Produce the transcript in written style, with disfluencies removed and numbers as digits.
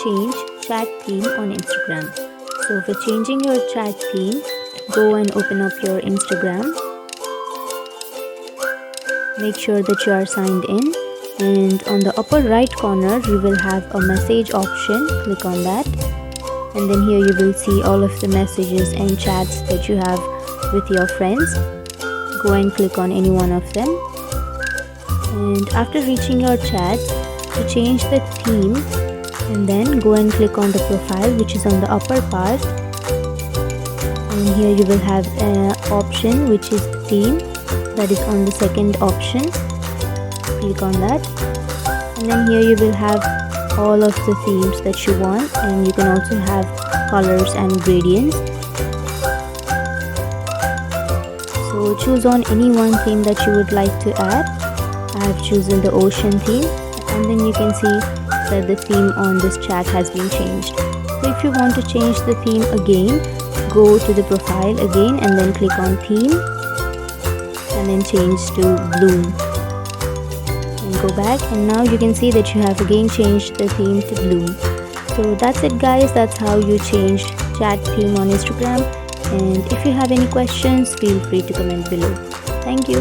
change chat theme on Instagram. So for changing your chat theme, go and open up your Instagram. Make sure that you are signed in, and on the upper right corner you will have a message option. Click on that, and then here you will see all of the messages and chats that you have with your friends. Go and click on any one of them, and after reaching your chat, to change the theme, and then go and click on the profile, which is on the upper part, and here you will have an option which is theme, that is on the second option. Click on that, and then here you will have all of the themes that you want, and you can also have colors and gradients. So choose on any one theme that you would like to add. I have chosen the ocean theme, and then you can see that the theme on this chat has been changed. So if you want to change the theme again, go to the profile again and then click on theme, and then change to bloom, and go back, and now you can see that you have again changed the theme to bloom. So that's it guys, that's how you change chat theme on Instagram. And if you have any questions, feel free to comment below. Thank you.